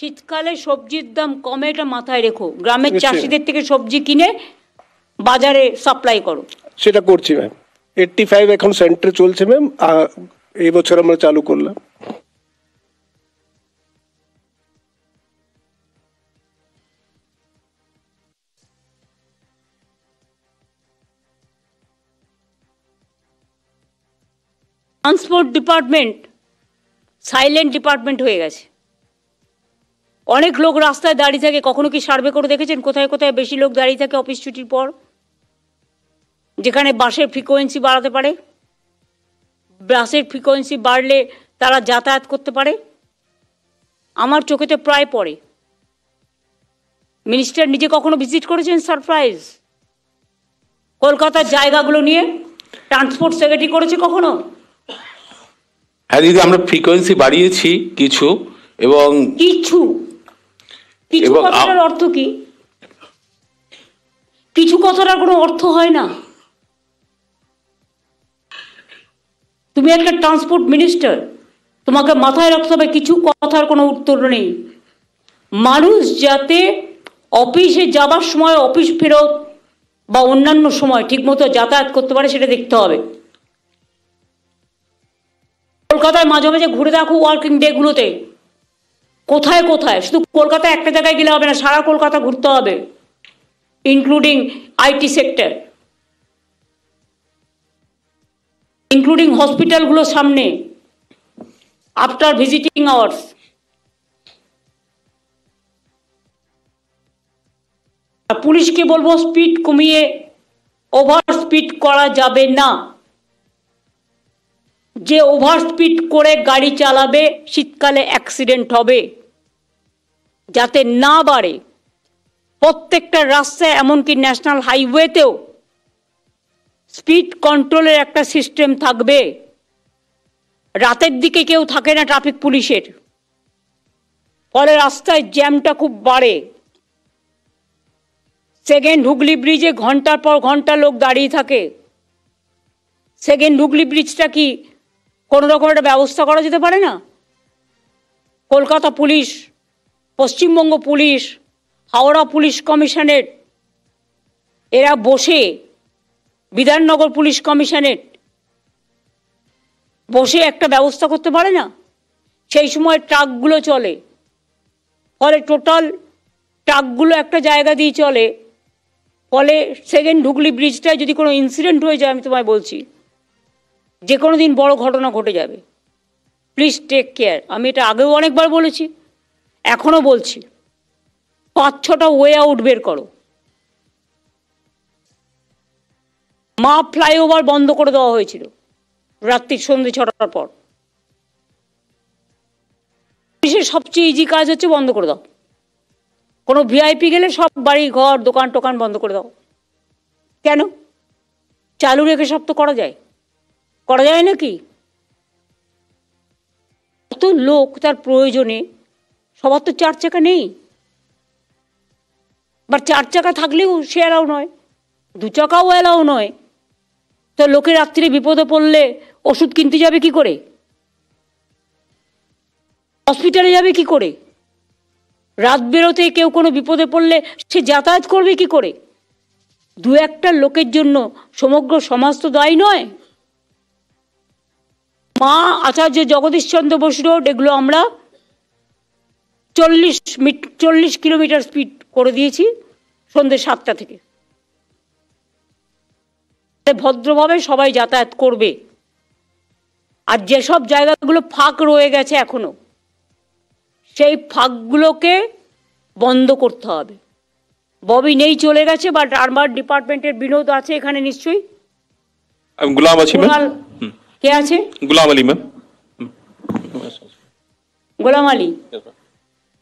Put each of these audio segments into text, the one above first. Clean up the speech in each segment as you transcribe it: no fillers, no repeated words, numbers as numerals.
শীতকালে সবজির দাম কমে, এটা মাথায় রেখো। গ্রামের নিশ্চয়ই। চাষিদের থেকে সবজি কিনে বাজারে সাপ্লাই করো। সেটা করছি ম্যাম। 85 এখন সেন্টারে চলছে ম্যাম, এই বছর আমরা চালু করলাম। ট্রান্সপোর্ট ডিপার্টমেন্ট সাইলেন্ট ডিপার্টমেন্ট হয়ে গেছে। অনেক লোক রাস্তায় দাঁড়িয়ে থাকে। কখনো কি সার্ভে করে দেখেছেন কোথায় কোথায় বেশি লোক দাঁড়িয়ে থাকে অফিস ছুটির পর, যেখানে বাসের ফ্রিকোয়েন্সি বাড়াতে পারে? বাসের ফ্রিকোয়েন্সি বাড়লে তারা যাতায়াত করতে পারে। আমার চোখেতে প্রায় পড়ে। মিনিস্টার নিজে কখনো ভিজিট করেছেন সারপ্রাইজ কলকাতার জায়গাগুলো নিয়ে? ট্রান্সপোর্ট সেক্রেটারি করেছে কখনো? হ্যাঁ দিদি, আমরা ফ্রিকোয়েন্সি বাড়িয়েছি কিছু, এবং কিছু কিছু এবং কথাটার অর্থ কি? কিছু কথাটার কোনো অর্থ হয় না। তুমি একটা ট্রান্সপোর্ট মিনিস্টার, তোমাকে মাথায় রাখতে হবে কিছু কথার কোনো উত্তর নেই। মানুষ যাতে অফিসে যাবার সময়, অফিস ফেরত বা অন্যান্য সময় ঠিকমতো যাতায়াত করতে পারে সেটা দেখতে হবে। কলকাতায় মাঝে মাঝে ঘুরে দেখো ওয়ার্কিং ডেগুলোতে কোথায় কোথায়, শুধু কলকাতায় একটা জায়গায় গেলে হবে না, সারা কলকাতা ঘুরতে হবে, ইনক্লুডিং আইটি সেক্টর, ইনক্লুডিং হসপিটালগুলোর সামনে আফটার ভিজিটিং আওয়ার্স। পুলিশকে বলবো স্পিড কমিয়ে ওভার স্পিড করা যাবে না। যে ওভার স্পিড করে গাড়ি চালাবে শীতকালে অ্যাক্সিডেন্ট হবে, যাতে না বাড়ে। প্রত্যেকটা রাস্তায়, এমনকি ন্যাশনাল হাইওয়েতেও স্পিড কন্ট্রোলের একটা সিস্টেম থাকবে। রাতের দিকে কেউ থাকে না ট্রাফিক পুলিশের, ফলে রাস্তায় জ্যামটা খুব বাড়ে। সেকেন্ড হুগলি ব্রিজে ঘন্টার পর ঘন্টা লোক দাঁড়িয়ে থাকে। সেকেন্ড হুগলি ব্রিজটা কি কোনো রকম একটা ব্যবস্থা করা যেতে পারে না? Kolkata police, Paschimbanga police, Howrah police commissionerate এরা বসে, বিধাননগর পুলিশ কমিশনারেট বসে একটা ব্যবস্থা করতে পারে না? সেই সময় ট্রাকগুলো চলে, ফলে টোটাল ট্রাকগুলো একটা জায়গা দিয়ে চলে, ফলে সেকেন্ড হুগলি ব্রিজটায় যদি কোনো ইনসিডেন্ট হয়ে যায়, আমি তোমায় বলছি যে কোনো দিন বড় ঘটনা ঘটে যাবে। Please take care. আমি এটা আগেও অনেকবার বলেছি, এখনও বলছি, 5-6টা ওয়ে আউট বের করো। মা ফ্লাইওভার বন্ধ করে দেওয়া হয়েছিল রাত্রি সন্ধ্যে 6টার পর। পুলিশের সবচেয়ে ইজি কাজ হচ্ছে বন্ধ করে দাও। কোনো ভিআইপি গেলে সব বাড়ি ঘর দোকান টোকান বন্ধ করে দাও। কেন? চালু রেখে সব তো করা যায়, করা যায় নাকি? কত লোক তার প্রয়োজনে, সবার তো 4 চাকা নেই, বা 4 চাকা থাকলেও সে অ্যালাউ নয়, 2 চাকাও অ্যালাউ নয়। তো লোকে রাত্রিরে বিপদে পড়লে ওষুধ কিনতে যাবে কি করে? হসপিটালে যাবে কি করে? রাত বেরোতে কেউ কোনো বিপদে পড়লে সে যাতায়াত করবে কি করে? 2-1টা লোকের জন্য সমগ্র সমাজ তো দায়ী নয়। মা আচার্য জগদীশচন্দ্র বসু রোড, এগুলো আমরা 40 কিলোমিটার স্পিড করে দিয়েছি সন্ধ্যে 7টা থেকে। ভদ্রভাবে সবাই যাতায়াত করবে। আর যেসব জায়গাগুলো ফাঁক রয়ে গেছে এখনো, সেই ফাঁকগুলোকে বন্ধ করতে হবে। ববি নেই, চলে গেছে, বাট আরবার ডিপার্টমেন্টের বিনোদ আছে এখানে নিশ্চয়ই। গুলাম আছি ম্যাম। কে আছে? গুলাম আলী ম্যাম। গোলাম আলী,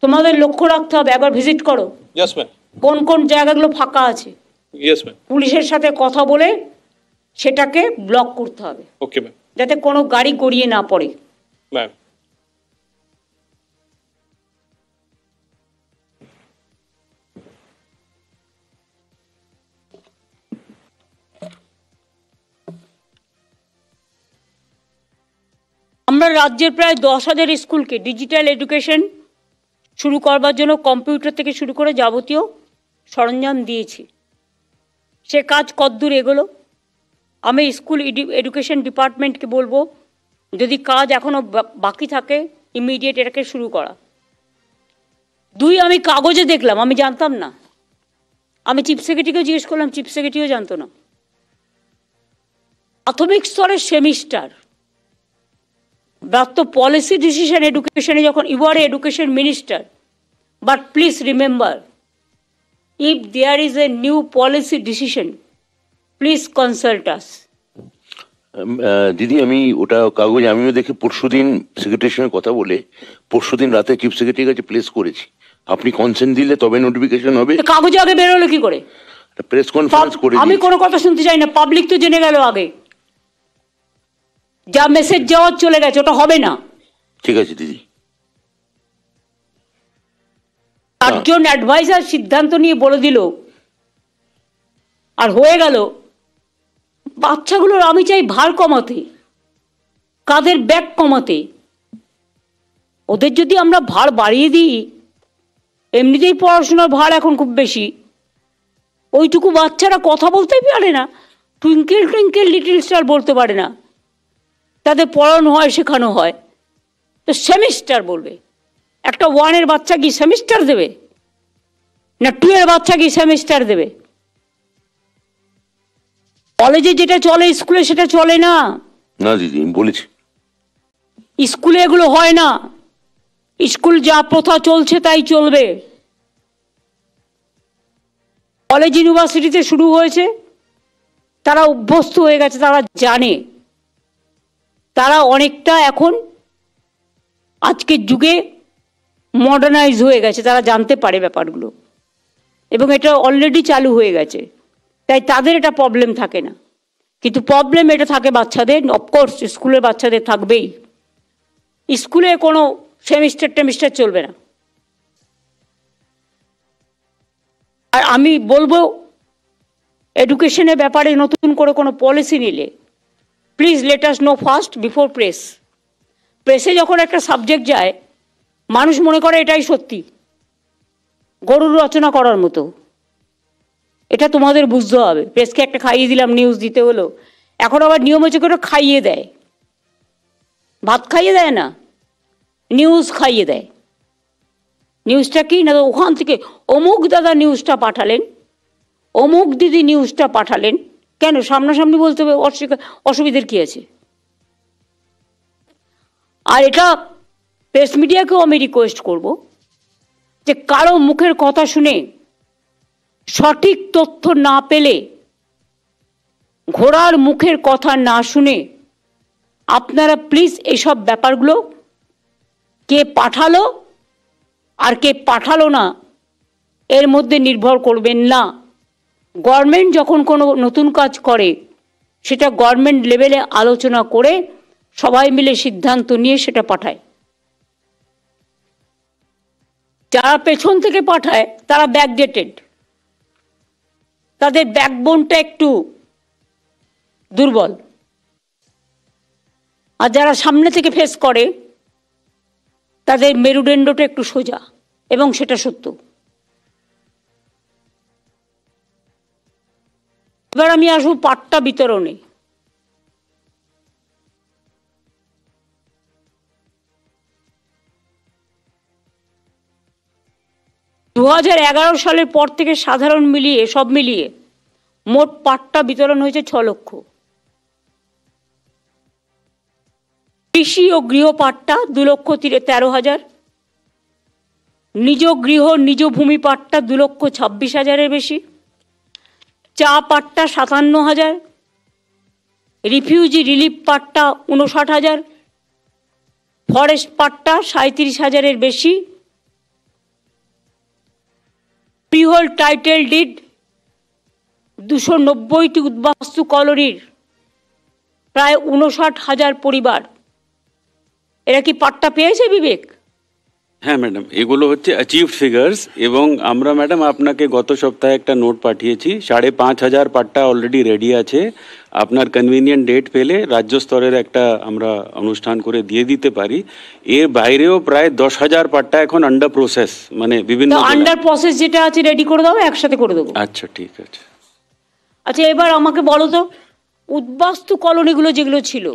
তোমাদের লক্ষ্য রাখতে হবে, একবার ভিজিট করো ইয়েস ম্যাম। কোন কোন জায়গাগুলো ফাঁকা আছে। Yes ma'am. পুলিশের সাথে কথা বলে সেটাকে ব্লক করতে হবে। Okay ma'am. যাতে কোনো গাড়ি গড়িয়ে না পড়ে। ম্যাম। আমরা রাজ্যের প্রায় 10,000 স্কুলকে ডিজিটাল এডুকেশন শুরু করবার জন্য কম্পিউটার থেকে শুরু করে যাবতীয় সরঞ্জাম দিয়েছি। সে কাজ কতদূর এগোলো? আমি স্কুল এডুকেশন ডিপার্টমেন্টকে বলবো, যদি কাজ এখনও বাকি থাকে ইমিডিয়েট এটাকে শুরু করা। 2, আমি কাগজে দেখলাম, আমি জানতাম না। আমি চিফ সেক্রেটারিকেও জিজ্ঞেস করলাম, চিফ সেক্রেটারিও জানতো না। প্রাথমিক স্তরের সেমিস্টার, তো পলিসি ডিসিশন এডুকেশনে যখন you are education minister, but please remember, if there is a new policy decision, please consult us. দিদি, আমি ওটা কাগজ আমিও দেখে পরশুদিন সেক্রেটারির সঙ্গে কথা বলে পরশুদিন রাতে চিফ সেক্রেটারির কাছে প্লেস করেছি। আপনি কনসেন্ট দিলে তবে নোটিফিকেশন হবে। কাগজে আগে বেরোলো কি করে? প্রেস কনফারেন্স করে আমি কোনো কথা শুনতে চাই না, পাবলিক তো জেনে গেল আগে। যা মেসেজ যাওয়ার চলে গেছে, ওটা হবে না। ঠিক আছে দিদি। 8জন অ্যাডভাইজার সিদ্ধান্ত নিয়ে বলে দিল, আর হয়ে গেল। বাচ্চাগুলোর আমি চাই ভার কমাতে, কাদের ব্যাগ কমাতে। ওদের যদি আমরা ভার বাড়িয়ে দিই, এমনিতেই পড়াশোনার ভার এখন খুব বেশি, ওইটুকু বাচ্চারা কথা বলতেই পারে না, টুইঙ্কেল টুইঙ্কেল লিটল স্টার বলতে পারে না। তাদের পড়ানো হয়, শেখানো হয়, তো সেমিস্টার বলবে। একটা 1-এর বাচ্চা কি সেমিস্টার দেবে? না 2-এর বাচ্চা কি সেমিস্টার দেবে? কলেজে যেটা চলে স্কুলে সেটা চলে না। না দিদি, আমি বলেছি স্কুলে এগুলো হয় না। স্কুল যা প্রথা চলছে তাই চলবে। কলেজ ইউনিভার্সিটিতে শুরু হয়েছে, তারা অভ্যস্ত হয়ে গেছে, তারা জানে। তারা অনেকটা এখন আজকের যুগে মডার্নাইজ হয়ে গেছে, তারা জানতে পারে ব্যাপারগুলো, এবং এটা অলরেডি চালু হয়ে গেছে। তাই তাদের এটা প্রবলেম থাকে না। কিন্তু প্রবলেম এটা থাকে বাচ্চাদের, অফকোর্স স্কুলের বাচ্চাদের থাকবেই। স্কুলে কোনো সেমিস্টার চলবে না। আর আমি বলবো, এডুকেশনের ব্যাপারে নতুন করে কোনো পলিসি নিলে please let us know first before press. প্রেসে যখন একটা সাবজেক্ট যায়, মানুষ মনে করে এটাই সত্যি, গরুর রচনা করার মতো। এটা তোমাদের বুঝতে হবে। প্রেসকে একটা খাইয়ে দিলাম, নিউজ দিতে হলো। এখন আবার নিয়ম হচ্ছে করে খাইয়ে দেয়, ভাত খাইয়ে দেয় না, নিউজ খাইয়ে দেয়। নিউজটা কি না, ওখান থেকে অমুক দাদা নিউজটা পাঠালেন, অমুক দিদি নিউজটা পাঠালেন। কেন সামনাসামনি বলতে হবে? অসুবিধার কি আছে? আর এটা প্রেস মিডিয়াকেও আমি রিকোয়েস্ট করব যে কারো মুখের কথা শুনে সঠিক তথ্য না পেলে, ঘোড়ার মুখের কথা না শুনে আপনারা প্লিজ এইসব ব্যাপারগুলো, কে পাঠালো আর কে পাঠালো না এর মধ্যে নির্ভর করবেন না। গভর্নমেন্ট যখন কোনো নতুন কাজ করে, সেটা গভর্নমেন্ট লেভেলে আলোচনা করে সবাই মিলে সিদ্ধান্ত নিয়ে সেটা পাঠায়। যারা পেছন থেকে পাঠায় তারা ব্যাকডেটেড, তাদের ব্যাকবোনটা একটু দুর্বল। আর যারা সামনে থেকে ফেস করে, তাদের মেরুদণ্ডটা একটু সোজা, এবং সেটা সত্য। এবার আমি আসবো পাট্টা বিতরণে। দু 2011 সালের পর থেকে সাধারণ মিলিয়ে, সব মিলিয়ে মোট পাট্টা বিতরণ হয়েছে 6 লক্ষ। কৃষি ও গৃহ পাট্টা 2,13,000, নিজ গৃহ নিজ ভূমি পাট্টা 2,26,000-এর বেশি, চা পাট্টা 57,000, রিফিউজি রিলিফ পাট্টা 59,000, ফরেস্ট পাট্টা 37,000-এর বেশি, ফ্রিহোল্ড টাইটেল ডিড 290টি উদ্বাস্তু কলোনির প্রায় 59,000 পরিবার। এরা কি পাট্টা পেয়েছে বিবেক? হ্যাঁ ম্যাডাম, এগুলো হচ্ছে অ্যাচিভড ফিগার্স এবং আমরা ম্যাডাম আপনাকে গত সপ্তাহে একটা নোট পাঠিয়েছি। 5,500 পাট্টা অলরেডি রেডি আছে। আপনার কনভিনিয়েন্ট ডেট পেলে রাজ্য স্তরের একটা আমরা অনুষ্ঠান করে দিয়ে দিতে পারি। এর বাইরেও প্রায় 10,000 পাট্টা এখন আন্ডার প্রসেস, মানে বিভিন্ন আন্ডার প্রসেস যেটা আছে রেডি করে দাও, একসাথে করে দেবো। আচ্ছা ঠিক আছে। আচ্ছা এবার আমাকে বলো তো, উদ্বাস্তু কলোনিগুলো যেগুলো ছিল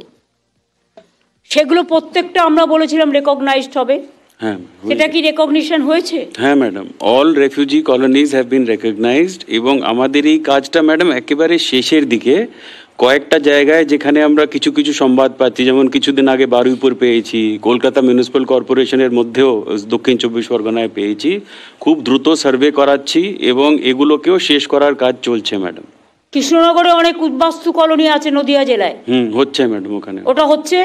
সেগুলো প্রত্যেকটা আমরা বলেছিলাম রেকগনাইজড হবে, হ্যাঁ সেটা কি রেকগনিশন হয়েছে? হ্যাঁ madam, all refugee colonies have been recognized এবং আমাদের এই কাজটা ম্যাডাম একেবারে শেষের দিকে। কয়েকটা জায়গায় যেখানে আমরা কিছু কিছু সংবাদ পাচ্ছি, যেমন কিছুদিন আগে বারুইপুর পেয়েছি, কলকাতা মিউনিসিপ্যাল কর্পোরেশনের মধ্যেও দক্ষিণ 24 পরগনায় পেয়েছি। খুব দ্রুত সার্ভে করাচ্ছি এবং এগুলোকেও শেষ করার কাজ চলছে ম্যাডাম। কৃষ্ণনগরে অনেক উদ্বাস্তু কলোনি আছে নদিয়া জেলায়। হচ্ছে ম্যাডাম ওখানে। ওটা হচ্ছে?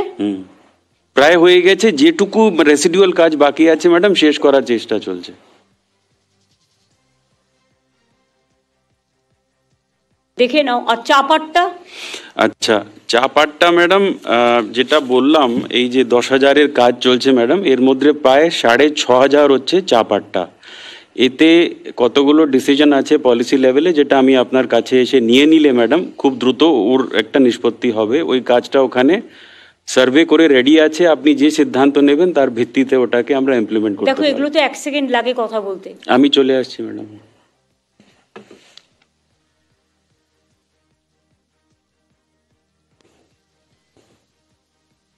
প্রায় হয়ে গেছে, যেটুকু রেসিডুয়াল কাজ বাকি আছে ম্যাডাম শেষ করার চেষ্টা চলছে। দেখে নাও। আর চা পাট্টা? আচ্ছা, চা পাট্টা ম্যাডাম যেটা বললাম, এই যে 10,000-এর কাজ চলছে ম্যাডাম, এর মধ্যে প্রায় 6,500 হচ্ছে চা পাট্টা। এতে কতগুলো ডিসিশন আছে পলিসি লেভেলে, যেটা আমি আপনার কাছে এসে নিয়ে নিলে ম্যাডাম খুব দ্রুত ওর একটা নিষ্পত্তি হবে। ওই কাজটা ওখানে সার্ভে করে রেডি আছে। আপনি যে সিদ্ধান্ত নেবেন তার ভিত্তিতে ওটাকে আমরা ইমপ্লিমেন্ট করতে পারি। দেখো এগুলো তো 1 সেকেন্ড লাগে কথা বলতে। আমি চলে আসছি ম্যাডাম।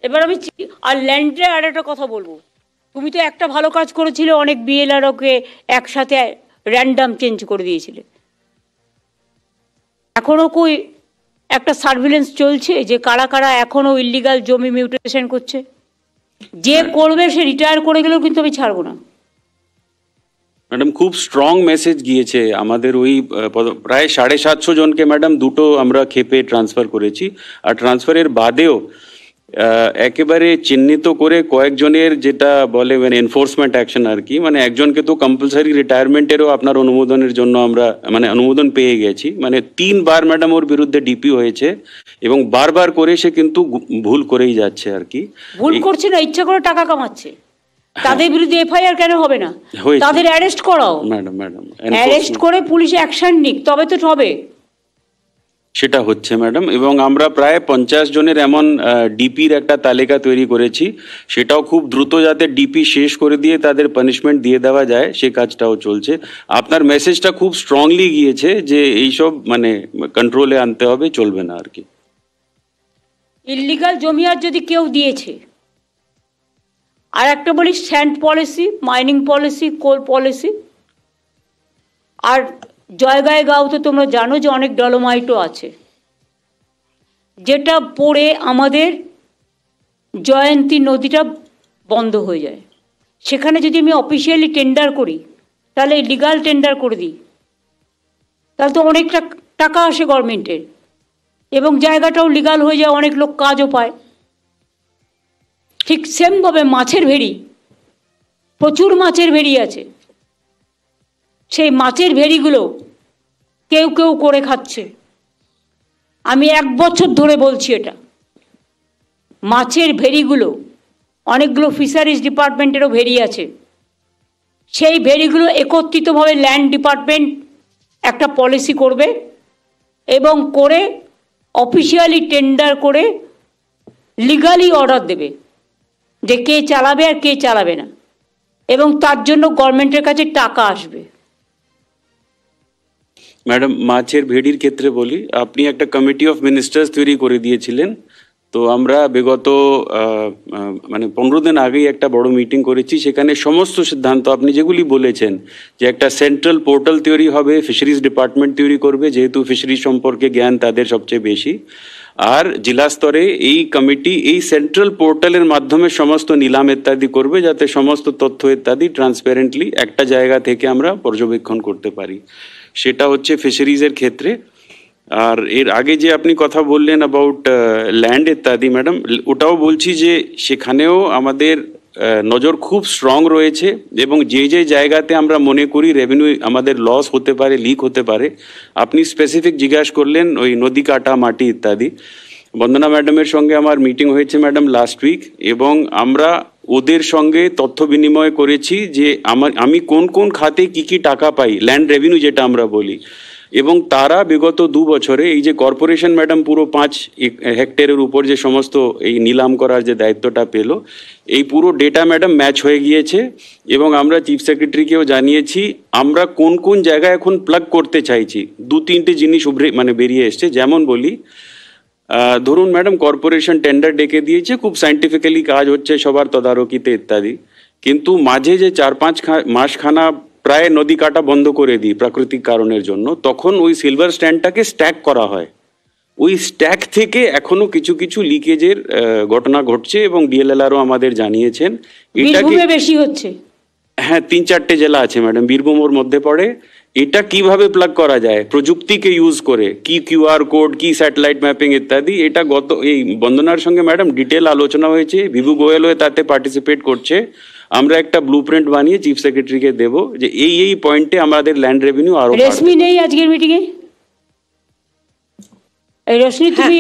এবার আমি আর ল্যান্ডে আর একটা কথা বলবো। তুমি তো একটা ভালো কাজ করেছিলে, অনেক বিএলআরওকে একসাথে র্যান্ডাম চেঞ্জ করে দিয়েছিলে। এখনো কই একটা সার্ভিলেন্স চলছে যে কারা কারা এখনো ইল্লিগাল জমি মিউটেশন করছে? যে করবে সে রিটায়ার করে গেলেও কিন্তু আমি ছাড়বো না। ম্যাডাম খুব স্ট্রং মেসেজ গিয়েছে আমাদের ওই প্রায় 750 জনকে ম্যাডাম দুটো আমরা খেপে ট্রান্সফার করেছি। আর ট্রান্সফারের বাদেও একেবারে চিহ্নিত করে কয়েকজনের যেটা বলে মানে এনফোর্সমেন্ট অ্যাকশন আর কি, মানে একজনকে তো কম্পালসারি রিটায়ারমেন্টেরও আপনার অনুমোদনের জন্য আমরা মানে অনুমোদন পেয়ে গেছি। মানে 3 বার ম্যাডাম ওর বিরুদ্ধে ডিপি হয়েছে এবং বারবার করে সে কিন্তু ভুল করেই যাচ্ছে আর কি। ভুল করছে না, ইচ্ছা করে টাকা কামাচ্ছে। তাদের বিরুদ্ধে এফআইআর কেন হবে না? তাদের অ্যারেস্ট করাও ম্যাডাম। অ্যারেস্ট করে পুলিশ অ্যাকশন নিক, তবে তো হবে। সেটা হচ্ছে ম্যাডাম। এবং আমরা প্রায় 50 জনের এমন ডিপির একটা তালিকা তৈরি করেছি। সেটাও খুব দ্রুত যাতে ডিপি শেষ করে দিয়ে তাদের পানিশমেন্ট দিয়ে দেওয়া যায় সে কাজটাও চলছে। আপনার মেসেজটা খুব স্ট্রংলি গিয়েছে যে এইসব মানে কন্ট্রোলে আনতে হবে, চলবে না আর কি। ইল্লিগাল জমি আর যদি কেউ দিয়েছে, আর একটা বলি স্যান্ড পলিসি, মাইনিং পলিসি, কোল পলিসি, আর জয়গায় গাঁও তো তোমরা জানো যে অনেক ডলোমাইটও আছে, যেটা পড়ে আমাদের জয়ন্তী নদীটা বন্ধ হয়ে যায়। সেখানে যদি আমি অফিসিয়ালি টেন্ডার করি, তাহলে লিগাল টেন্ডার করে দিই, তাহলে তো অনেকটা টাকা আসে গভর্নমেন্টের এবং জায়গাটাও লিগাল হয়ে যায়, অনেক লোক কাজও পায়। ঠিক সেমভাবে মাছের ভেড়ি, প্রচুর মাছের ভেড়ি আছে, সেই মাছের ভেড়িগুলো কেউ কেউ করে খাচ্ছে। আমি 1 বছর ধরে বলছি এটা। মাছের ভেড়িগুলো, অনেকগুলো ফিশারিজ ডিপার্টমেন্টেরও ভেড়ি আছে, সেই ভেড়িগুলো একত্রিতভাবে ল্যান্ড ডিপার্টমেন্ট একটা পলিসি করবে এবং করে অফিসিয়ালি টেন্ডার করে লিগালি অর্ডার দেবে যে কে চালাবে আর কে চালাবে না, এবং তার জন্য গভর্নমেন্টের কাছে টাকা আসবে। ম্যাডাম মাছের ভেড়ির ক্ষেত্রে বলি, আপনি একটা কমিটি অফ মিনিস্টার্স তৈরি করে দিয়েছিলেন। তো আমরা বিগত মানে 15 দিন আগেই একটা বড় মিটিং করেছি। সেখানে সমস্ত সিদ্ধান্ত আপনি যেগুলি বলেছেন যে একটা সেন্ট্রাল পোর্টাল তৈরি হবে, ফিশারিজ ডিপার্টমেন্ট তৈরি করবে, যেহেতু ফিশারিজ সম্পর্কে জ্ঞান তাদের সবচেয়ে বেশি। আর জেলা স্তরে এই কমিটি এই সেন্ট্রাল পোর্টালের মাধ্যমে সমস্ত নিলাম ইত্যাদি করবে, যাতে সমস্ত তথ্য ইত্যাদি ট্রান্সপারেন্টলি একটা জায়গা থেকে আমরা পর্যবেক্ষণ করতে পারি। সেটা হচ্ছে ফিশারিজের ক্ষেত্রে। আর এর আগে যে আপনি কথা বললেন অ্যাবাউট ল্যান্ড ইত্যাদি ম্যাডাম, ওটাও বলছি যে সেখানেও আমাদের নজর খুব স্ট্রং রয়েছে এবং যে যে জায়গাতে আমরা মনে করি রেভিনিউ আমাদের লস হতে পারে, লিক হতে পারে, আপনি স্পেসিফিক জিজ্ঞাসা করলেন ওই নদী কাটা মাটি ইত্যাদি। বন্দনা ম্যাডামের সঙ্গে আমার মিটিং হয়েছে ম্যাডাম লাস্ট উইক, এবং আমরা ওদের সঙ্গে তথ্য বিনিময় করেছি যে আমি কোন কোন খাতে কি কি টাকা পাই, ল্যান্ড রেভিনিউ যেটা আমরা বলি, এবং তারা বিগত 2 বছরে এই যে কর্পোরেশন ম্যাডাম পুরো 5 হেক্টরের উপর যে সমস্ত এই নিলাম করার যে দায়িত্বটা পেল, এই পুরো ডেটা ম্যাডাম ম্যাচ হয়ে গিয়েছে এবং আমরা চিফ সেক্রেটারিকেও জানিয়েছি আমরা কোন কোন জায়গায় এখন প্লাগ করতে চাইছি। 2-3টে জিনিস বেরিয়ে এসছে। যেমন বলি, ধরুন ম্যাডাম কর্পোরেশন টেন্ডার ডেকে দিয়েছে, খুব সায়েন্টিফিক্যালি কাজ হচ্ছে সবার তদারকিতে ইত্যাদি, কিন্তু মাঝে যে 4-5 মাসখানা প্রায় নদী কাটা বন্ধ করে দিই প্রাকৃতিক কারণের জন্য, তখন ওই সিলভার স্ট্যান্ডটাকে স্ট্যাক করা হয়। ওই স্ট্যাক থেকে এখনো কিছু কিছু লিকেজের ঘটনা ঘটছে এবং ডিএলএলআরও আমাদের জানিয়েছেন। এটাকে বেশি হচ্ছে। হ্যাঁ, 3-4টে জেলা আছে ম্যাডাম, বীরভূম ওর মধ্যে পড়ে। এটা কিভাবে প্লাগ করা যায় প্রযুক্তিকে ইউজ করে, কি কিউআর কোড, কি স্যাটেলাইট ম্যাপিং ইত্যাদি, এটা এই বন্দনার সঙ্গে ম্যাডাম ডিটেল আলোচনা হয়েছে। বিভু গোয়েলও তাতে পার্টিসিপেট করছে। আমরা একটা ব্লুপ্রিন্ট বানিয়ে চিফ সেক্রেটারিকে দেব যে এই পয়েন্টে আমাদের ল্যান্ড রেভিনিউ আরো। রেশমি নেই আজকের মিটিং এ? এই রশ্মি, তুমি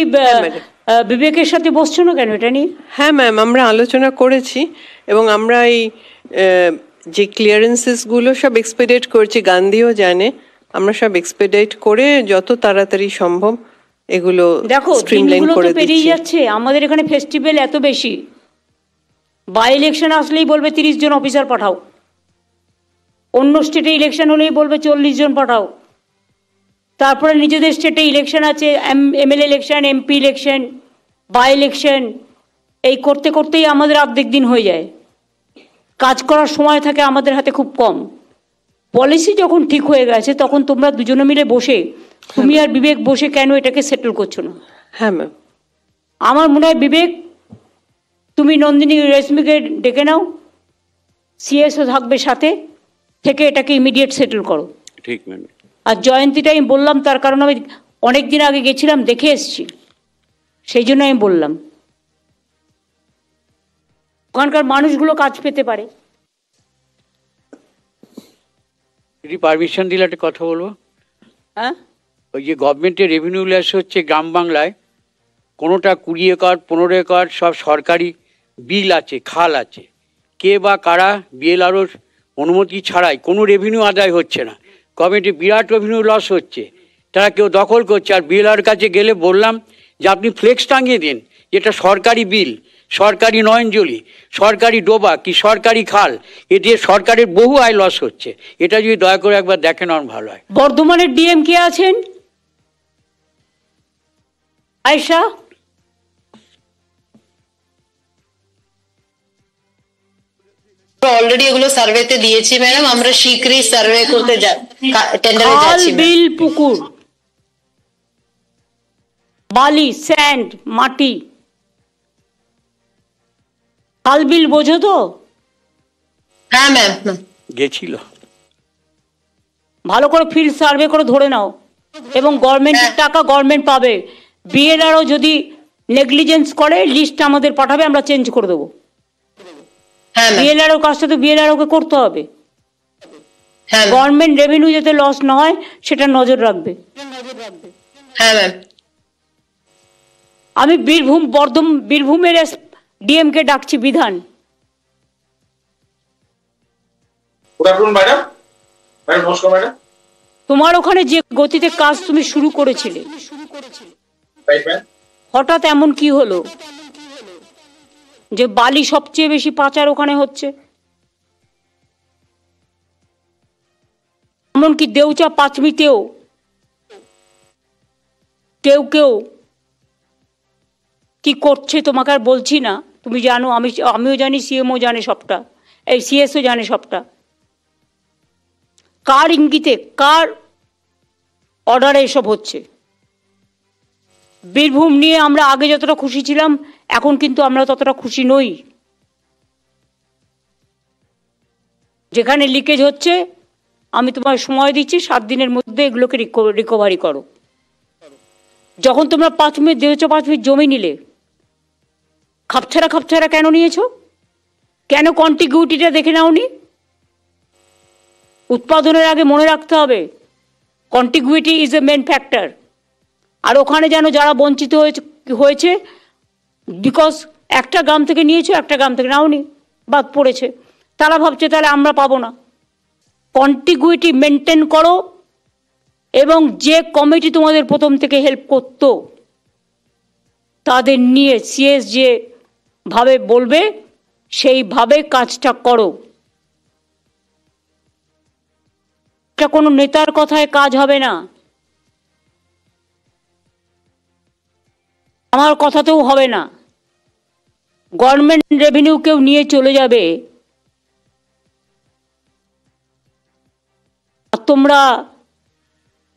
বিবেকের সাথে বসছো না কেন এটা নিয়ে? হ্যাঁ ম্যাম, আমরা আলোচনা করেছি এবং আমরা এই যে ক্লিয়ারেন্সেসগুলো সব এক্সপেডিট করছি, গান্ধীও জানে, আমরা সব এক্সপেডিট করে যত তাড়াতাড়ি সম্ভব এগুলো স্ট্রিমলাইন করে দিচ্ছি। পেরিয়ে যাচ্ছে আমাদের এখানে, ফেস্টিভ্যাল এত বেশি, বাই ইলেকশন আসলেই বলবে 30 জন অফিসার পাঠাও, অন্য স্টেটে ইলেকশন হলেই বলবে 40 জন পাঠাও, তারপরে নিজেদের স্টেটে ইলেকশন আছে, MLA election, MP election, by election, এই করতে করতেই আমাদের অর্ধেক দিন হয়ে যায়। কাজ করার সময় থাকে আমাদের হাতে খুব কম। পলিসি যখন ঠিক হয়ে গেছে তখন তোমরা দুজনে মিলে বসে, তুমি আর বিবেক বসে কেন এটাকে সেটেল করছো না? হ্যাঁ ম্যাম, আমার মনে হয় বিবেক, তুমি নন্দিনী রেশমিকে ডেকে নাও, সিএসও থাকবে সাথে, থেকে এটাকে ইমিডিয়েট সেটেল করো। ঠিক ম্যাম। আর জয়ন্তীটা আমি বললাম তার কারণ আমি অনেক দিন আগে গেছিলাম, দেখে এসছি, সেই জন্য আমি বললাম ওখানকার মানুষগুলো কাজ পেতে পারে। যদি পারমিশন দিলে একটা কথা বলবো। হ্যাঁ, ওই যে গভর্নমেন্টের রেভিনিউ ল্যাস হচ্ছে গ্রাম বাংলায়, কোনোটা 20 একর 15 একর সব সরকারি বিল আছে, খাল আছে, কে বা কারা বিএলআরওর অনুমতি ছাড়াই কোনো রেভিনিউ আদায় হচ্ছে না। গভর্নমেন্টের বিরাট রেভিনিউ লস হচ্ছে, তারা কেউ দখল করছে। আর বিএলআর কাছে গেলে বললাম যে আপনি ফ্লেক্স টাঙিয়ে দিন, যেটা সরকারি বিল, সরকারি নয়নজলি, সরকারি ডোবা কি সরকারি খাল, এ দিয়ে সরকারের বহু আয় লস হচ্ছে। এটা যদি দয়া করে একবার দেখেন আমার ভালো হয়। বর্ধমানের ডিএম কে আছেন? আয়েশা, অলরেডি এগুলো সার্ভেতে দিয়েছি ম্যাডাম, আমরা শীঘ্রই সার্ভে করতে টেন্ডারে যাচ্ছি। বিল, পুকুর, বালি, স্যান্ড, মাটি, খাল বিল বোঝো তো? হ্যাঁ ম্যাম, গেছিল। ভালো করে ফিল্ড সার্ভে করে ধরে নাও, এবং গভর্নমেন্টের টাকা গভর্নমেন্ট পাবে। বিএলআরও যদি নেগলিজেন্স করে লিস্ট আমাদের পাঠাবে, আমরা চেঞ্জ করে দেবো। বিএলআরও কাজটা তো বিএলআরওকে করতে হবে। গভর্নমেন্ট রেভিনিউ যাতে লস না হয় সেটা নজর রাখবে। হ্যাঁ ম্যাম। আমি বীরভূমের ডিএম কে ডাকছি, বিধান। তোমার ওখানে যে গতিতে কাজ তুমি শুরু করেছিলে, হঠাৎ এমন কি হলো যে বালি সবচেয়ে বেশি পাচার ওখানে হচ্ছে? এমনকি দেউচা পাঁচমিতেও কেউ কেউ কি করছে তোমাকে আর বলছি না, তুমি জানো, আমিও জানি, সিএমও জানে সবটা, এই সিএসও জানে সবটা। কার ইঙ্গিতে, কার অর্ডারে এসব হচ্ছে? বীরভূম নিয়ে আমরা আগে যতটা খুশি ছিলাম, এখন কিন্তু আমরা ততটা খুশি নই। যেখানে লিকেজ হচ্ছে, আমি তোমার সময় দিচ্ছি, 7 দিনের মধ্যে এগুলোকে রিকভারি করো। যখন তোমরা 5 মিনিট 5 মিনিট জমি নিলে, খাপছাড়া কেন নিয়েছো? কেন কন্টিগুইটিটা দেখে নাওনি? উৎপাদনের আগে মনে রাখতে হবে contiguity is a main factor. আর ওখানে যেন যারা বঞ্চিত হয়েছে বিকজ একটা গ্রাম থেকে নিয়েছো, একটা গ্রাম থেকে নাওনি, বাদ পড়েছে, তারা ভাবছে তাহলে আমরা পাবো না। কন্টিগুইটি মেনটেন করো, এবং যে কমিটি তোমাদের প্রথম থেকে হেল্প করতো তাদের নিয়ে সিএস যে ভাবে বলবে সেইভাবে কাজটা করো। এটা কোনো নেতার কথায় কাজ হবে না, আমার কথাতেও হবে না। গভর্নমেন্ট রেভিনিউ কেউ নিয়ে চলে যাবে আর তোমরা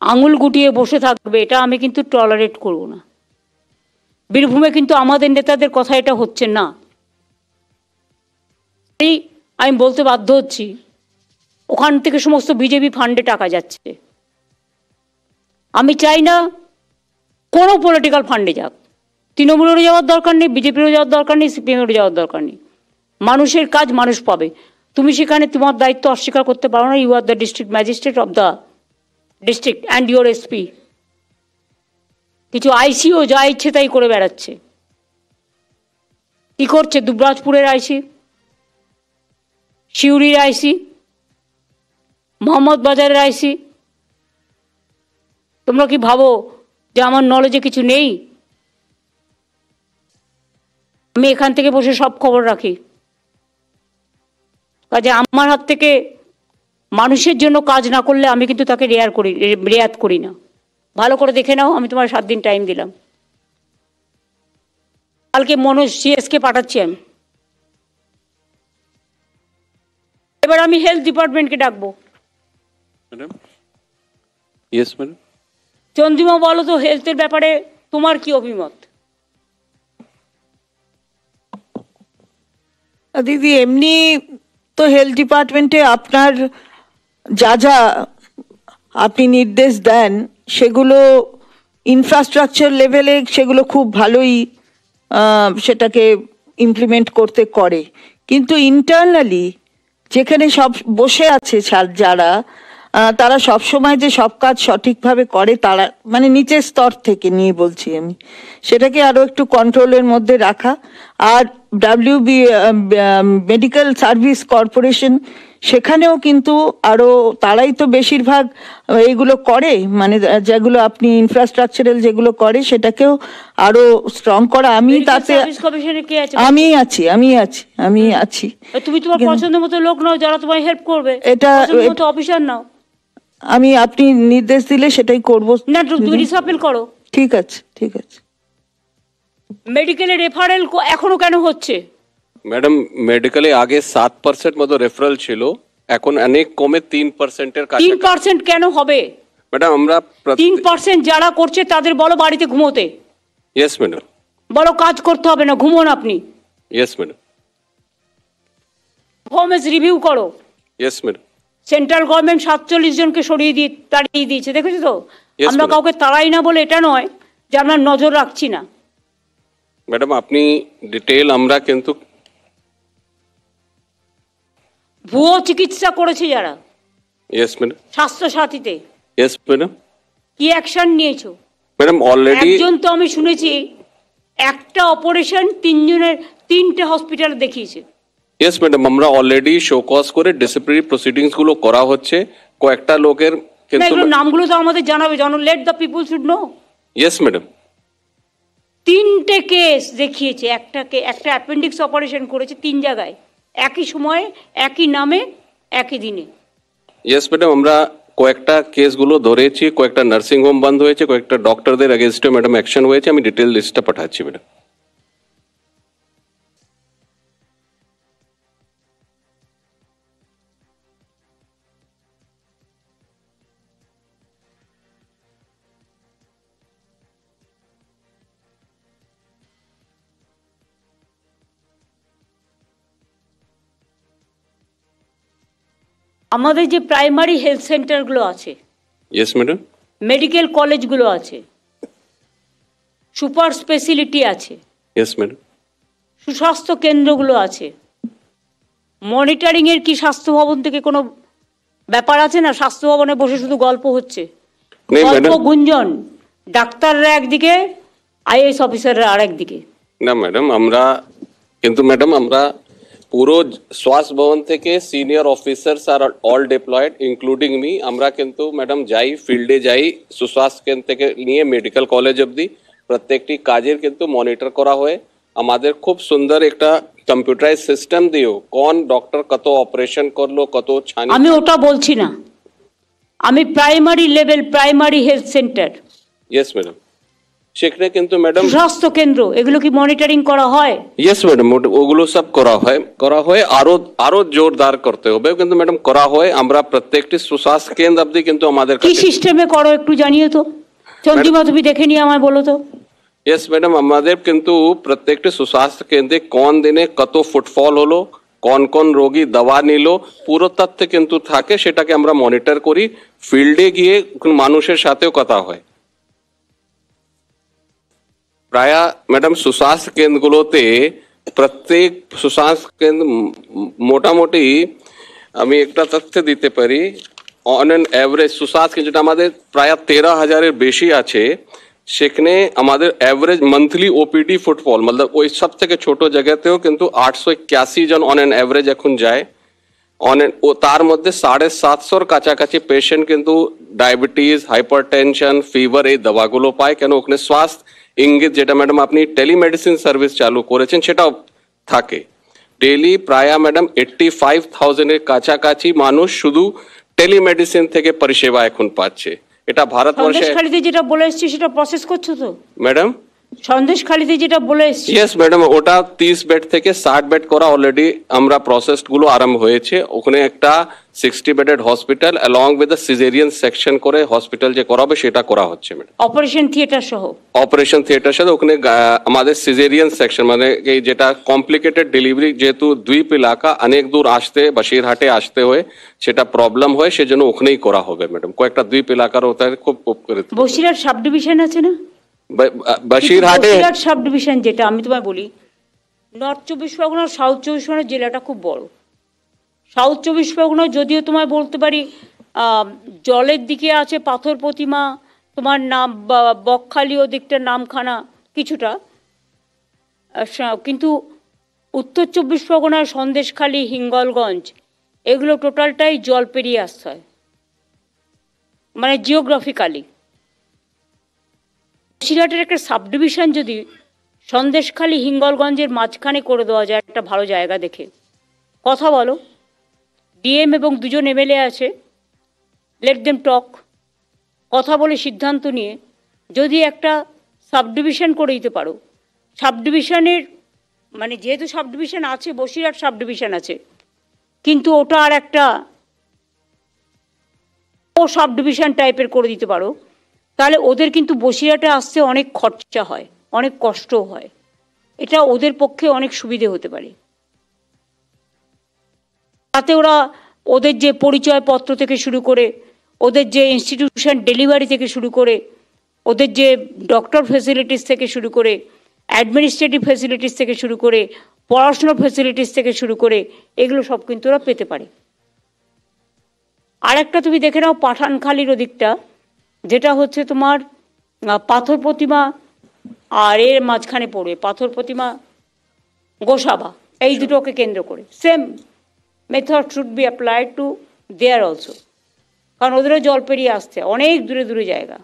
আঙুল গুটিয়ে বসে থাকবে, এটা আমি কিন্তু টলারেট করব না। বীরভূমে কিন্তু আমাদের নেতাদের কথা এটা হচ্ছে না, আমি বলতে বাধ্য হচ্ছি। ওখান থেকে সমস্ত বিজেপি ফান্ডে টাকা যাচ্ছে। আমি চাই না কোনো পলিটিক্যাল ফান্ডে যাক, তৃণমূলেরও যাওয়ার দরকার নেই, বিজেপিরও যাওয়ার দরকার নেই, সিপিএমেরও যাওয়ার দরকার নেই। মানুষের কাজ মানুষ পাবে। তুমি সেখানে তোমার দায়িত্ব অস্বীকার করতে পারো না। You are the district magistrate of the district and your SP. কিছু আইসিও যা ইচ্ছে তাই করে বেড়াচ্ছে। কি করছে দুবরাজপুরের আইসি, সিউড়ির আইসি, মোহাম্মদ বাজারের আইসি? তোমরা কি ভাবো যে আমার নলেজে কিছু নেই? আমি এখান থেকে বসে সব খবর রাখি। কাজে আমার হাত থেকে মানুষের জন্য কাজ না করলে আমি কিন্তু তাকে রেয়াত করি না। ভালো করে দেখে নাও, আমি তোমার 7 দিন টাইম দিলাম। কালকে মনোজ সিএসকে পাঠাচ্ছি আমি। এবার আমি হেলথ ডিপার্টমেন্টকে ডাকবো। Madam, yes madam. চন্দ্রিমা, বলো তো হেলথের ব্যাপারে তোমার কি অভিমত? দিদি, এমনি তো হেলথ ডিপার্টমেন্টে আপনার যা যা আপনি নির্দেশ দেন সেগুলো ইনফ্রাস্ট্রাকচার লেভেলে সেগুলো খুব ভালোই সেটাকে ইমপ্লিমেন্ট করতে করে, কিন্তু ইন্টারনালি যেখানে সব বসে আছে যারা তারা সব সময় যে সব কাজ সঠিকভাবে করে, তারা মানে নিচের স্তর থেকে নিয়ে বলছি আমি, সেটাকে আরো একটু কন্ট্রোলের মধ্যে রাখা। আর মেডিকেল সার্ভিস কর্পোরেশন, সেখানেও কিন্তু আরো তারাই তো বেশিরভাগ এইগুলো করে, মানে যেগুলো আপনি ইনফ্রাস্ট্রাকচারাল যেগুলো করে সেটাকেও আরো স্ট্রং করা। আমি তাতে আমি আছি। তুমি তোমার পছন্দের মতো লোক নাও যারা তোমায় হেল্প করবে, এটা অফিসার নাও। আপনি নির্দেশ দিলে সেটাই করবো না, তুমি রিসাপেল করো। ঠিক আছে। মেডিকেলের রেফারেল এখনো কেন হচ্ছে? ম্যাডাম, মেডিকেলে আগে 7% মতো রেফারেল ছিল, এখন অনেক কমে 3%-এর কাছে। 3% কেন হবে ম্যাডাম? আমরা 3% যারা করছে তাদের বলো বাড়িতে ঘুমোতে। Yes madam. বলো কাজ করতে হবে না, ঘুমোন আপনি। Yes madam. পারফরমেন্স রিভিউ করো। Yes madam. সেন্ট্রাল গভর্নমেন্ট 47 জনকে তাড়িয়ে দিয়েছে, দেখেছো তো? আমরা কাউকে তাড়াই না বলে এটা নয় যে আমরা নজর রাখছি না। ম্যাডাম, আপনি ডিটেল আমরা কিন্তু ভুয়ো চিকিৎসা করেছে যারা, ইয়েস ম্যাডাম, স্বাস্থ্য সাথীতে, ইয়েস ম্যাডাম। কি অ্যাকশন নিয়েছো? ম্যাডাম অলরেডি একজন তো আমি শুনেছি একটা অপারেশন 3 জনের 3টে হসপিটাল দেখিয়েছে। ইয়েস ম্যাডাম, আমরা অলরেডি শোকজ করে ডিসিপ্লিনারি প্রসিডিংস গুলো করা হচ্ছে কয়েকটা লোকের, কিন্তু নামগুলো তো আমাদের জানাবে, let the people should know. Yes madam. 3টে কেস দেখিয়েছে, একটা অ্যাপেন্ডিক্স অপারেশন করেছে 3 জায়গায়, একই সময়ে, একই নামে, একই দিনে। ইয়েস ম্যাডাম, আমরা কয়েকটা কেসগুলো ধরেছি, কয়েকটা নার্সিং হোম বন্ধ হয়েছে, কয়েকটা ডক্টরদের এগেনস্টে ম্যাডাম অ্যাকশন হয়েছে। আমি ডিটেল লিস্টটা পাঠাচ্ছি ম্যাডাম। আমাদের যে প্রাইমারি হেলথ সেন্টারগুলো আছে, ইয়েস ম্যাডাম, মেডিকেল কলেজগুলো আছে, সুপার স্পেশালিটি আছে, ইয়েস ম্যাডাম, সুস্বাস্থ্য কেন্দ্রগুলো আছে, মনিটরিং এর কি স্বাস্থ্য ভবন থেকে কোনো ব্যাপার আছে? না, স্বাস্থ্য ভবনে বসে শুধু গল্প হচ্ছে, গল্প গুঞ্জন, ডাক্তাররা একদিকে, আইএএস অফিসাররা আরেকদিকে। না ম্যাডাম, আমরা পুরো স্বাস্থ্য ভবন থেকে সিনিয়র অফিসার্স আর অল ডিপ্লয়েড ইনক্লুডিং মি, আমরা কিন্তু ম্যাডাম যাই, ফিল্ডে যাই, সুস্বাস্থ্য কেন্দ্র থেকে নিয়ে মেডিকেল কলেজ অবধি প্রত্যেকটি কাজের কিন্তু মনিটর করা হয়। আমাদের খুব সুন্দর একটা কম্পিউটারাইজ সিস্টেম দিও, কোন ডক্টর কত অপারেশন করলো, কত ছানি। আমি ওটা বলছি না, আমি primary level, primary health centre, yes madam, সেখানে কিন্তু ম্যাডাম স্বাস্থ্য কেন্দ্র, এগুলো কি মনিটরিং করা হয়? ইয়েস ম্যাডাম, ওগুলো সব করা হয় আরো জোরদার করতে হবে, কিন্তু ম্যাডাম করা হয়। আমরা প্রত্যেকটি সুস্বাস্থ্য কেন্দ্র অবধি কিন্তু আমাদের কি সিস্টেমে করো একটু জানিয়ে তো, চন্দ্রিমা তুমি দেখে নিয়ে আমায় বলো তো। ইয়েস ম্যাডাম, আমাদের কিন্তু প্রত্যেকটি সুস্বাস্থ্য কেন্দ্রে কোন দিনে কত ফুটফল হলো, কোন কোন রোগী দাওয়া নিল, পুরো তথ্য কিন্তু থাকে, সেটাকে আমরা মনিটর করি। ফিল্ডে গিয়ে মানুষের সাথেও কথা হয়। প্রায় ম্যাডাম সুস্বাস্থ্য কেন্দ্রগুলোতে, প্রত্যেক সুস্বাস্থ্য কেন্দ্র মোটামুটি আমি একটা তথ্য দিতে পারি, অন অ্যান অ্যাভারেজ সুস্বাস্থ্য কেন্দ্র যেটা আমাদের প্রায় 13,000-এর বেশি আছে, সেখানে আমাদের অ্যাভারেজ মান্থলি ওপিডি ফুটফল, মতলব ওই সব থেকে ছোট জায়গাতেও কিন্তু 881 জন অন অ্যান অ্যাভারেজ এখন যায়। ও তার মধ্যে 750-এর কাছাকাছি পেশেন্ট কিন্তু ডায়াবেটিস, হাইপারটেনশন, ফিভার এই দাওয়াগুলো পায়। কেন? ওখানে স্বাস্থ্য ইঙ্গিত, যেটা ম্যাডাম আপনি টেলিমেডিসিন সার্ভিস চালু করেছেন, সেটাও থাকে। ডেইলি প্রায় ম্যাডাম 85,000-এর কাছাকাছি মানুষ শুধু টেলিমেডিসিন থেকে পরিষেবা এখন পাচ্ছে। এটা ভারতবর্ষে। সন্দেশখালীতে যেটা বলে এসছি সেটা প্রসেস করছো তো ম্যাডাম? সন্দেশখালীতে যেটা বলে এসছি, ইয়েস ম্যাডাম, ওটা 30 বেড থেকে 60 বেড করা অলরেডি আমরা প্রসেস গুলো আরম্ভ হয়েছে। ওখানে একটা 60 bedded hospital along with the caesarean section করে হসপিটাল যে করাবে সেটা করা হচ্ছে ম্যাডাম। অপারেশন থিয়েটার সহ? অপারেশন থিয়েটার সাথে ওখানে আমাদের সিজারিয়ান সেকশন, মানে এই যেটা কমপ্লিকেটেড ডেলিভারি, যেহেতু দ্বীপ এলাকা, অনেক দূর আসতে, বসিরহাটে আসতে হয়, সেটা প্রবলেম হয়, সেজন্য ওখানেই করা হবে ম্যাডাম। কয়েকটা দ্বীপ এলাকার ওটার খুব উপকৃত। বসিরহাট সাব ডিভিশন আছে না? বসিরহাটে সাব ডিভিশন যেটা আমি তোমায় বলি, নর্থ 24 পরগনা, সাউথ 24 পরগনা জেলাটা খুব বড়। সাউথ 24 পরগনা যদিও তোমায় বলতে পারি জলের দিকে আছে পাথর প্রতিমা, তোমার নাম বকখালি ওদিকটার নামখানা কিছুটা, কিন্তু উত্তর 24 পরগনার সন্দেশখালী, হিঙ্গলগঞ্জ এগুলো টোটালটাই জল পেরিয়ে আসতে হয়, মানে জিওগ্রাফিক্যালি। বসিরহাটের একটা সাব ডিভিশন যদি সন্দেশখালী, হিঙ্গলগঞ্জের মাঝখানে করে দেওয়া যায় একটা ভালো জায়গা দেখে, কথা বলো, ডিএম এবং 2জন এমএলএ আছে, লেট দেম টক, কথা বলে সিদ্ধান্ত নিয়ে যদি একটা সাব ডিভিশন করে দিতে পারো। সাব ডিভিশনের মানে যেহেতু সাব ডিভিশন আছে, বসিরহাট সাব ডিভিশন আছে, কিন্তু ওটা আর একটা ও সাব ডিভিশন টাইপের করে দিতে পারো, তাহলে ওদের কিন্তু বসিরহাটে আসতে অনেক খরচা হয়, অনেক কষ্টও হয়, এটা ওদের পক্ষে অনেক সুবিধে হতে পারে। তাতে ওরা ওদের যে পরিচয়পত্র থেকে শুরু করে, ওদের যে ইনস্টিটিউশন ডেলিভারি থেকে শুরু করে, ওদের যে ডক্টর ফেসিলিটিস থেকে শুরু করে, অ্যাডমিনিস্ট্রেটিভ ফেসিলিটিস থেকে শুরু করে, পড়াশোনার ফেসিলিটিস থেকে শুরু করে, এগুলো সব কিন্তু ওরা পেতে পারে। আরেকটা তুমি দেখে নাও পাঠানখালীর ওদিকটা, যেটা হচ্ছে তোমার পাথর প্রতিমা আর এর মাঝখানে পড়বে, পাথর প্রতিমা গোসাবা, এই দুটোকে কেন্দ্র করে same method should be applied to their also, কারণ ওদেরও জল পেরিয়ে আসছে অনেক দূরে দূরে জায়গা।